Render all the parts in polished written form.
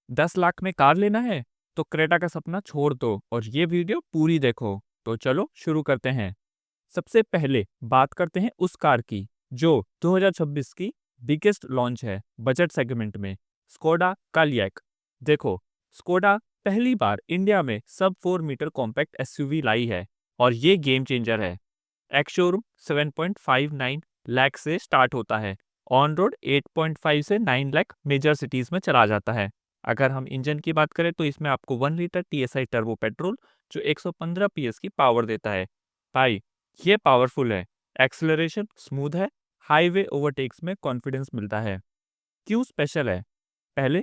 10 लाख में कार लेना है तो क्रेटा का सपना छोड़ दो और ये वीडियो पूरी देखो। तो चलो शुरू करते हैं। सबसे पहले बात करते हैं उस कार की जो 2026 की बिगेस्ट लॉन्च है बजट सेगमेंट में, स्कोडा कालियक। देखो, स्कोडा पहली बार इंडिया में सब 4 मीटर कॉम्पैक्ट एसयूवी लाई है और ये गेम चेंजर है। एक्स शोरूम 7.59 लाख से स्टार्ट होता है, ऑन रोड 8.5 से 9 लाख मेजर सिटीज में चला जाता है। अगर हम इंजन की बात करें तो इसमें आपको 1 लीटर TSI टर्बो पेट्रोल जो 115 PS की पावर देता है। भाई, ये पावरफुल है, एक्सेलरेशन स्मूथ है, हाईवे ओवरटेक्स में कॉन्फिडेंस मिलता है। क्यों स्पेशल है? पहले,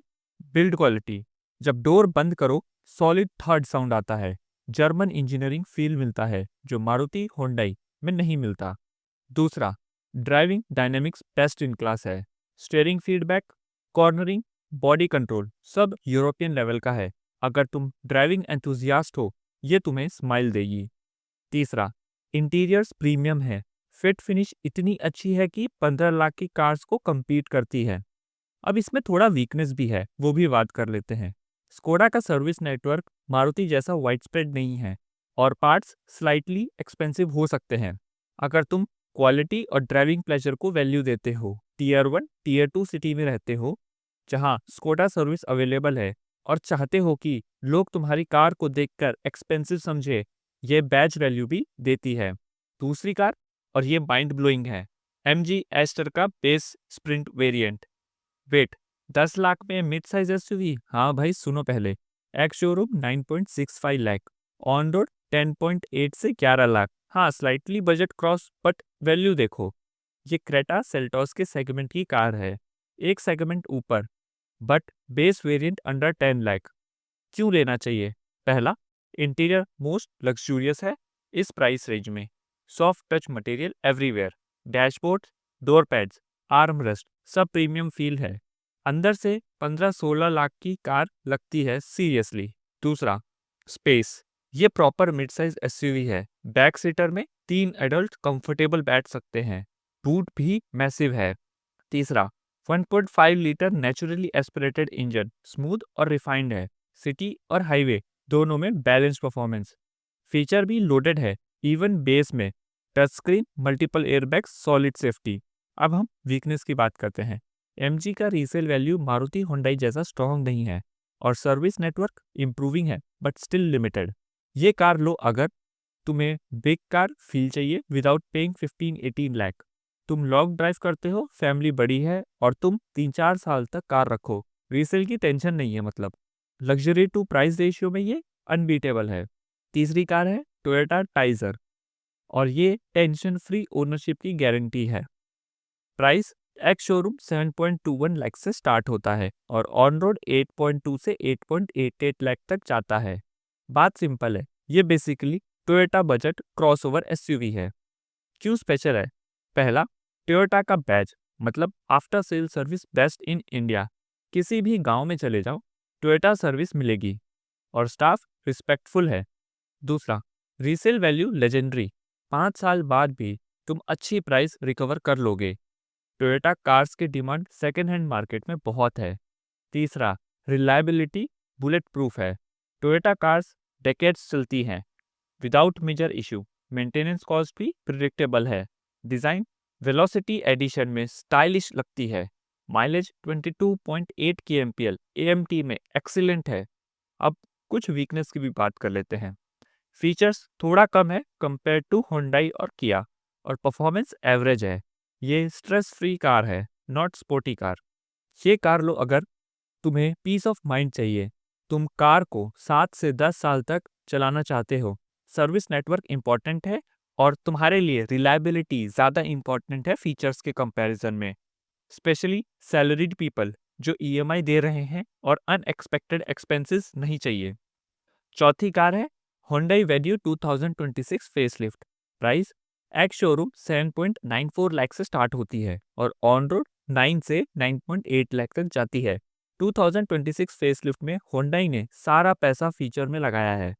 बिल्ड क्वालिटी। जब डोर बंद करो सॉलिड थर्ड साउंड आता है, जर्मन इंजीनियरिंग फील मिलता है जो मारुति होंडई में नहीं मिलता। दूसरा, driving dynamics best in class है। Steering feedback, cornering, body control सब यूरोपियन लेवल का है। अगर तुम ड्राइविंग एंथुजियास्ट हो, ये तुम्हें स्माइल देगी। तीसरा, इंटीरियर्स प्रीमियम है। फिट फिनिश इतनी अच्छी है कि 15 लाख की कार्स को compete करती है। अब इसमें थोड़ा वीकनेस भी है, वो भी बात कर लेते हैं। स्कोडा का सर्विस नेटवर्क मारुति जैसा वाइड स्प्रेड नहीं है और पार्ट्स स्लाइटली एक्सपेंसिव हो सकते हैं। अगर तुम क्वालिटी और ड्राइविंग प्लेजर को वैल्यू देते हो, टीयर 1 टीयर 2 सिटी में रहते हो जहां स्कोडा सर्विस अवेलेबल है और चाहते हो कि लोग तुम्हारी कार को देखकर एक्सपेंसिव समझे, ये बैज वैल्यू भी देती है। दूसरी कार, और ये माइंड ब्लोइंग है, MG एस्टर का base sprint variant. Wait, 10 lakh में मिड साइज एसयूवी? हाँ भाई सुनो पहले। Ex showroom 9.65 lakh, on road 10.8 से 11 लाख। हाँ, slightly budget cross but value देखो, ये क्रेटा सेल्टॉस के सेगमेंट की कार है, एक सेगमेंट ऊपर, but base variant under 10 lakh. क्यों लेना चाहिए? पहला, इंटीरियर मोस्ट लग्जूरियस है इस प्राइस रेंज में। Soft touch material everywhere, dashboard, door pads, arm rest सब प्रीमियम फील है। अंदर से 15-16 लाख की कार लगती है सीरियसली। दूसरा, स्पेस। ये प्रॉपर मिड साइज एसयूवी है। बैक सीटर में 3 एडल्ट कंफर्टेबल बैठ सकते हैं। बूट भी मैसिव है। तीसरा, 1.5 litre naturally aspirated engine smooth और रिफाइंड है। सिटी और हाईवे दोनों में बैलेंस परफॉर्मेंस। फीचर भी लोडेड है, इवन बेस में touch screen, multiple airbags, solid safety. अब हम वीकनेस की बात करते हैं। MG का रीसेल वैल्यू मारुति हुंडई जैसा स्ट्रॉन्ग नहीं है और सर्विस नेटवर्क इंप्रूविंग है बट स्टिल लिमिटेड। ये कार लो अगर तुम्हें बिग कार फील चाहिए विदाउट पेइंग 15-18 लाख। तुम लॉन्ग ड्राइव करते हो, फैमिली बड़ी है और तुम 3-4 साल तक कार रखो, रीसेल की टेंशन नहीं है। मतलब लग्जरी टू प्राइस रेशियो में ये अनबीटेबल है। तीसरी कार है टोयोटा टाइजर और ये टेंशन फ्री ओनरशिप की गारंटी है। प्राइस, एक्स शोरूम 7.21 लाख से स्टार्ट होता है और ऑन रोड 8.2 से 8.88 लाख तक जाता है। बात सिंपल है, ये basically Toyota budget crossover SUV है। क्यों स्पेशल है? पहला, टोयोटा का बैज, मतलब after sale service best in India. किसी भी गांव में चले जाओ, टोयोटा सर्विस मिलेगी और स्टाफ रिस्पेक्टफुल है। दूसरा, रीसेल वैल्यू लेजेंडरी, 5 साल बाद भी तुम अच्छी प्राइस रिकवर कर लोगे। टोयोटा कार्स की डिमांड सेकेंड हैंड मार्केट में बहुत है। तीसरा, रिलायबिलिटी बुलेट प्रूफ है। टोयोटा कार्स डेकेड्स चलती हैं without major issue. Maintenance cost भी प्रिडिक्टेबल है। डिज़ाइन, वेलोसिटी एडिशन में स्टाइलिश लगती है। माइलेज 22.8 kmpl AMT में एक्सीलेंट है। अब कुछ वीकनेस की भी बात कर लेते हैं। फीचर्स थोड़ा कम है कंपेयर टू होंडाई और किया और परफॉर्मेंस एवरेज है। ये स्ट्रेस फ्री कार है, नॉट स्पोर्टी कार। ये कार लो अगर तुम्हें पीस ऑफ माइंड चाहिए, तुम कार को 7 से 10 साल तक चलाना चाहते हो, सर्विस नेटवर्क इंपॉर्टेंट है और तुम्हारे लिए रिलायबिलिटी ज़्यादा इंपॉर्टेंट है फीचर्स के कंपैरिजन में, स्पेशली सैलरीड पीपल जो EMI दे रहे हैं और अनएक्सपेक्टेड एक्सपेंसेस नहीं चाहिए। चौथी कार है Hyundai Venue 2026 facelift. Price, ex showroom 7.94 lakh से स्टार्ट होती है और ऑन रोड 9 से 9.8 लाख तक जाती है। 2026 फेसलिफ्ट में Hyundai ने सारा पैसा फीचर में लगाया है।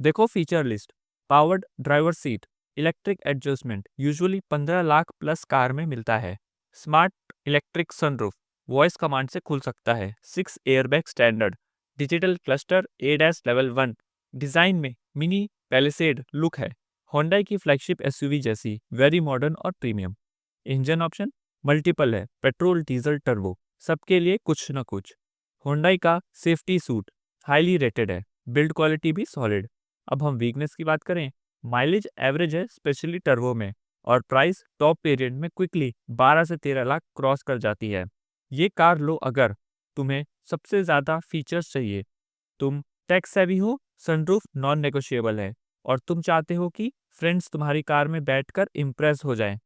देखो feature list, powered driver seat, electric adjustment usually 15 lakh plus car में मिलता है। Smart electric sunroof, voice command से खुल सकता है। 6 airbag standard, digital cluster ADAS level 1, design में मिनी पैलिसेड लुक है, होंडा की फ्लैगशिप एसयूवी जैसी वेरी मॉडर्न और प्रीमियम। इंजन ऑप्शन मल्टीपल है, पेट्रोल डीजल टर्बो, सबके लिए कुछ न कुछ। होंडा का सेफ्टी सूट हाईली रेटेड है, बिल्ड क्वालिटी भी सॉलिड। अब हम वीकनेस की बात करें, माइलेज एवरेज है स्पेशली टर्बो में, और प्राइस टॉप वेरिएंट में क्विकली 12 से 13 लाख क्रॉस कर जाती है। ये कार लो अगर तुम्हें सबसे ज़्यादा फीचर्स चाहिए, तुम टेक सेवी हो, सनरूफ नॉन नेगोशिएबल है, और तुम चाहते हो कि फ्रेंड्स तुम्हारी कार में बैठकर इम्प्रेस हो जाएं।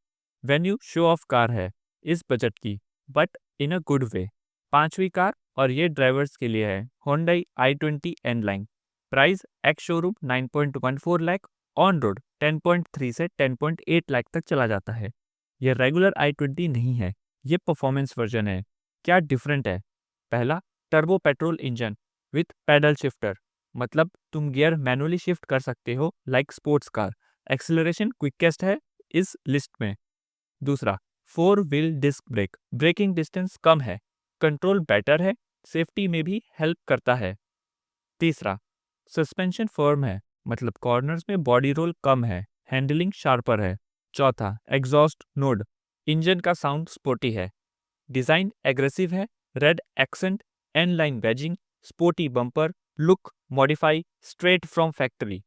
वेन्यू शो ऑफ कार है इस बजट की, but in a good way. पांचवी कार, और ये ड्राइवर्स के लिए है, Hyundai i20 N line. Price ex showroom 9.14 lakh, on road 10.3 से 10.8 लाख तक चला जाता है। ये रेगुलर i20 नहीं है, ये परफॉर्मेंस वर्जन है। क्या डिफरेंट है? पहला, turbo petrol engine with paddle shifter, मतलब तुम गियर मैनुअली शिफ्ट कर सकते हो like sports car. Acceleration quickest है इस लिस्ट में। दूसरा, 4 wheel disc brake, braking distance कम है, कंट्रोल बेटर है, सेफ्टी में भी हेल्प करता है। तीसरा, सस्पेंशन फर्म है, मतलब कॉर्नर्स में बॉडी रोल कम है, हैंडलिंग शार्पर है। चौथा, एग्जॉस्ट नोड, इंजन का साउंड स्पोर्टी है, डिजाइन एग्रेसिव है, red accent, N line badging, sporty bumper, look modify straight from factory.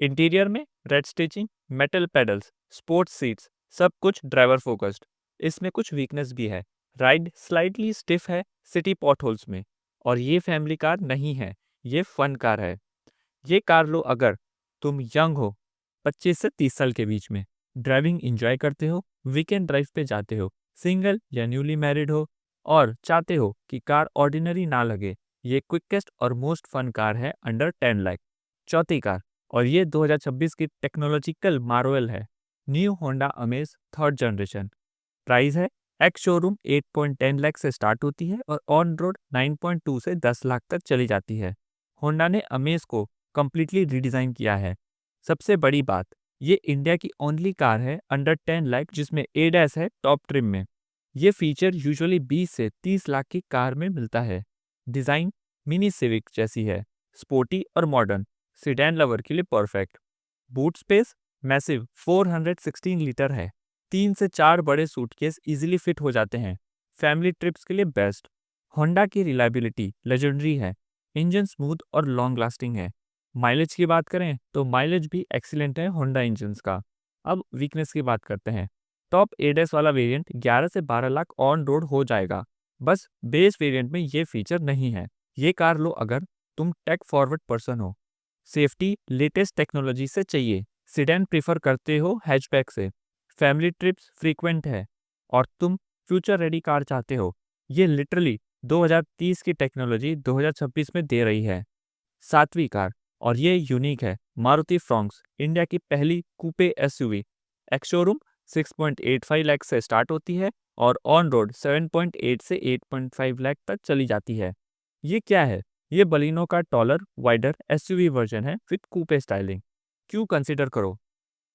Interior में red stitching, metal pedals, sports seats, सब कुछ ड्राइवर फोकस्ड। इसमें कुछ वीकनेस भी है, राइड स्लाइटली स्टिफ है सिटी पॉटहोल्स में, और ये फैमिली कार नहीं है, ये फन कार है। ये कार लो अगर तुम यंग हो, 25 से 30 साल के बीच में, ड्राइविंग एंजॉय करते हो, वीकेंड ड्राइव पे जाते हो, सिंगल या न्यूली मैरिड हो, और चाहते हो कि कार ऑर्डिनरी ना लगे, ये क्विकेस्ट और मोस्ट फन कार है अंडर 10 लाख। चौथी कार, और ये 2026 की टेक्नोलॉजिकल मार्वल है, new Honda amaze third generation. Price है एक्स शोरूम 8.10 लाख से स्टार्ट होती है, और ऑन रोड 9.2 से 10 लाख तक चली जाती है। होंडा ने अमेज को कंप्लीटली रीडिजाइन किया है। सबसे बड़ी बात, ये इंडिया की ओनली कार है अंडर 10 लाख जिसमें ADAS है टॉप ट्रिम में। ये फीचर यूजुअली 20 से 30 लाख की कार में मिलता है। डिजाइन मिनी सिविक जैसी है, स्पोर्टी और मॉडर्न, सिडैन लवर के लिए perfect. Boot space massive 416 litre है, 3 से 4 बड़े सूटकेस इजीली फिट हो जाते हैं। फैमिली ट्रिप्स के लिए बेस्ट। होंडा की रिलायबिलिटी लेजेंडरी है, इंजन स्मूथ और लॉन्ग लास्टिंग है। माइलेज की बात करें तो माइलेज भी एक्सीलेंट है होंडा इंजन्स का। अब वीकनेस की बात करते हैं। टॉप ADAS वाला वेरिएंट 11 से 12 लाख ऑन रोड हो जाएगा, बस बेस वेरिएंट में ये फीचर नहीं है। ये कार लो अगर तुम टेक फॉरवर्ड पर्सन हो, सेफ्टी लेटेस्ट टेक्नोलॉजी से चाहिए, सिडैन प्रीफर करते हो हैचबैक से, फैमिली ट्रिप्स फ्रीक्वेंट है, और तुम फ्यूचर रेडी कार चाहते हो, ये लिटरली 2030 की टेक्नोलॉजी 2026 में दे रही है। सातवीं कार, और ये यूनिक है, मारुति फ्रॉन्क्स, इंडिया की पहली कूपे एसयूवी। एक्स शोरूम 6.85 लाख से स्टार्ट होती है, और ऑन रोड 7.8 से 8.5 लाख तक चली जाती है। ये क्या है? ये बलिनो का टॉलर वाइडर एसयूवी वर्जन है विद कूपे स्टाइलिंग। क्यों कंसिडर करो?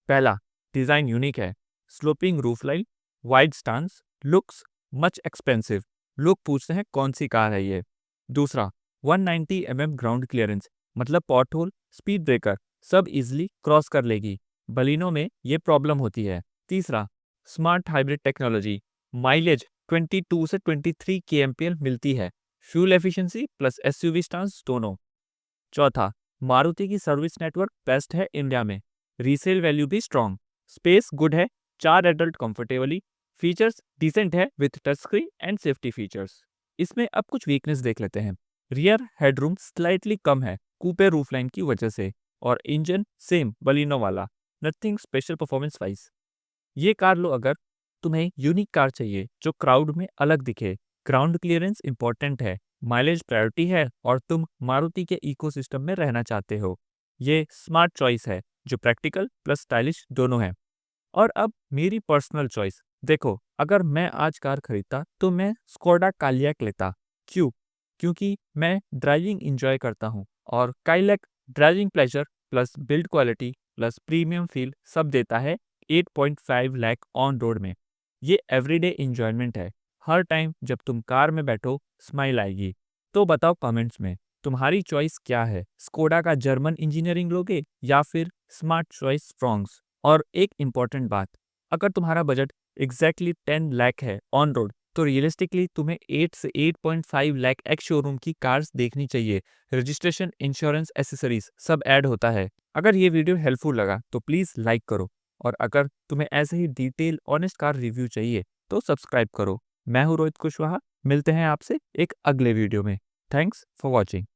पहला, डिजाइन यूनिक है, sloping roof line, wide stance, looks much expensive. लोग पूछते हैं कौन सी कार है ये। दूसरा, 190 ग्राउंड क्लियरेंस, मतलब पॉट होल, स्पीड ब्रेकर सब इजिली क्रॉस कर लेगी। बलिनो में ये प्रॉब्लम होती है। तीसरा, स्मार्ट हाइब्रिड टेक्नोलॉजी, माइलेज 22 से 23 kmpl मिलती है, fuel efficiency plus SUV stance दोनों। चौथा, मारुति की सर्विस नेटवर्क बेस्ट है इंडिया में, रीसेल वैल्यू भी स्ट्रॉन्ग, स्पेस गुड है, 4 एडल्ट कंफर्टेबली, फीचर्स डिसेंट है with touch screen and safety features. इसमें अब कुछ वीकनेस देख लेते हैं। रियर हेडरूम स्लाइटली कम है कूपे रूफलाइन की वजह से, और इंजन सेम बलिनो वाला, नथिंग स्पेशल परफॉर्मेंस वाइज। ये कार लो अगर तुम्हें यूनिक कार चाहिए जो क्राउड में अलग दिखे, ग्राउंड क्लियरेंस इंपॉर्टेंट है, माइलेज प्रायोरिटी है, और तुम मारुति के इकोसिस्टम में रहना चाहते हो। ये स्मार्ट चॉइस है जो प्रैक्टिकल प्लस स्टाइलिश दोनों है। और अब मेरी पर्सनल चॉइस देखो, अगर मैं आज कार खरीदता तो मैं स्कोडा कालियाक लेता। क्यों? क्योंकि मैं ड्राइविंग इंजॉय करता हूँ, और Kylaq driving pleasure plus build quality plus premium feel सब देता है 8.5 लाख ऑन रोड में। ये एवरीडे इंजॉयमेंट है, हर टाइम जब तुम कार में बैठो स्माइल आएगी। तो बताओ कमेंट्स में तुम्हारी चॉइस क्या है? स्कोडा का जर्मन इंजीनियरिंग लोगे या फिर स्मार्ट चॉइस फ्रॉन्क्स? और एक इम्पॉर्टेंट बात, अगर तुम्हारा बजट एग्जैक्टली 10 लाख है ऑन रोड, तो रियलिस्टिकली तुम्हें 8 से 8.5 लाख एक्स शोरूम की कार्स देखनी चाहिए। रजिस्ट्रेशन, इंश्योरेंस, एसेसरीज सब ऐड होता है। अगर ये वीडियो हेल्पफुल लगा तो प्लीज़ लाइक करो, और अगर तुम्हें ऐसे ही डिटेल ऑनेस्ट कार रिव्यू चाहिए तो सब्सक्राइब करो। मैं हूँ रोहित कुशवाहा, मिलते हैं आपसे एक अगले वीडियो में। Thanks for watching.